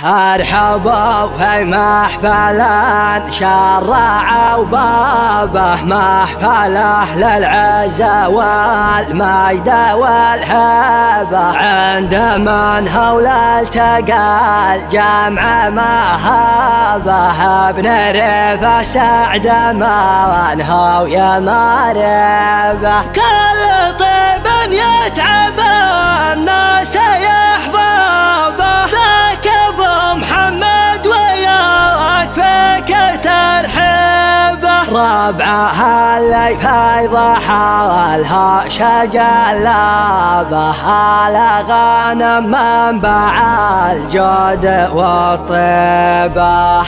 ارحبوا في محفلا شرعوا بابه، محفله للعزة والمجد والهبة، عند من هول التقى الجمع مهابه، ابن ريفه سعد ما ويا مريبه، كل طيب يتعب الناس يحبابه، ذاك ابو محمد وياك فيك ترحيبه، ربعها اللي فيضح والها شجلابه، على غنم منبع الجود والطيبه،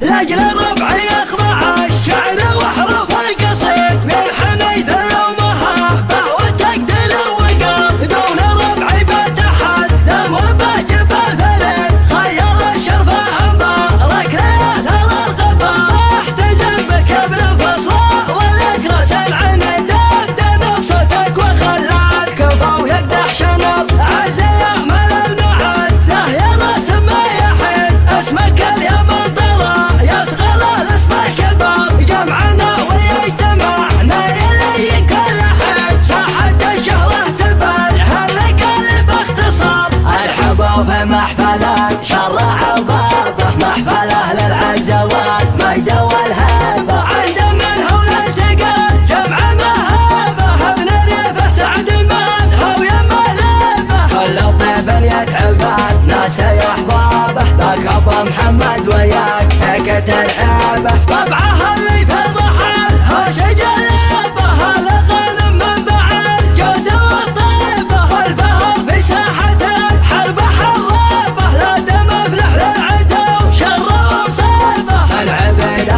لاجل الربع يخضع الشعر واحرف القصيد من حنيذ ومهابه وتقدير الوقار، دون الربع بتحثم وبجب الفريد، خير الشرف مبارك لياثر الغبار، احتزم بك ابن فصلاء والاكرس العنيد، ابدا بصوتك وخلى الكفا ويقدح شنب، عز يعمل المعزه يا راس ما يحيد، اسمك اليوم في محفلا شرعوا بابه، محفله للعزة والمجد والهبة، عند من هول التقى الجمع مهابه، ابن ريفه سعد من هو يا مليبه، كل طيب يتعب الناس يحبابه، ذاك ابو محمد وياك فيك ترحيبه، طبعه اللي في ضحى الهوش جلابه، هذا غنم منبع الجود والطيبه، والفهم في ساحة الحرب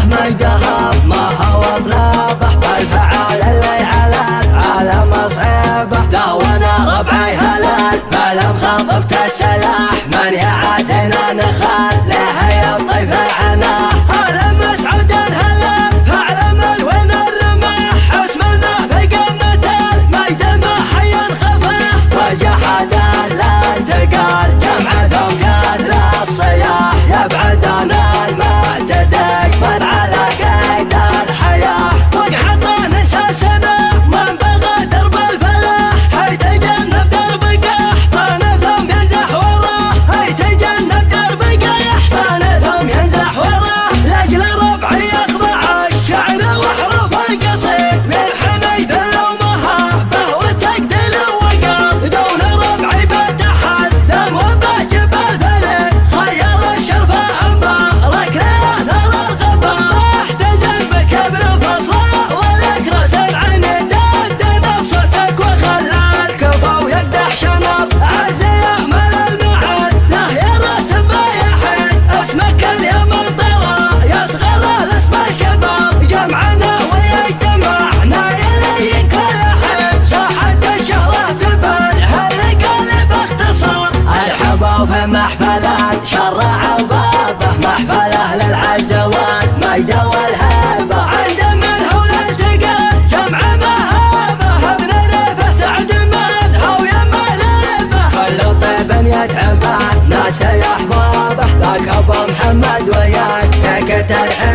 مجدها ما هو طلابه، بالفعال اللي على العالم صعيبه، داونا ربعي هلال بلا مخاضبة السلاح، من يعادنا نخليه يطيف عناه، هلا مسعود الهلال فاعلم وين الرماح، اسمنا في قمة المجد ما حي خفاه، وجحد الانتقال جمع ثم كثر الصياح، يبعد عن المعتدي من على قيد الحياة، وقحطه نسى سنة من بغى درب الفلاح، هيتجنب درب قحطان ثم ينزح وراه، هيتجنب درب قحطان ثم ينزح وراه، لاجل الربع يخضع الشعر واحرف القصيد من حنيذ ومهابه وتقدير الوقار، دون الربع بتحثم وبجب الفريد، خير الشرف مبارك لياثر الغبار، احتزم بك ابن فصلاء والاكرس العنيد، ابدا بصوتك وخلى الكفا ويقدح شنب، عز يعمل المعزه يا راس ما يحيد، اسمك اليوم طرى يصغر الاسم الكبار، جمعنا ويجتمعنا الي كل حين، ساحة الشهرة تبانها اللقاء باختصار، ارحبوا في محفلا شرعوا بابه، محفله للعزة والمجد والهبة، عند من هول التقى الجمع مهابه، ابن ريفه سعد من هو يا مليبه، كل طيب يتعب الناس يحبابه، ذاك ابو محمد وياك فيك ترحيبه.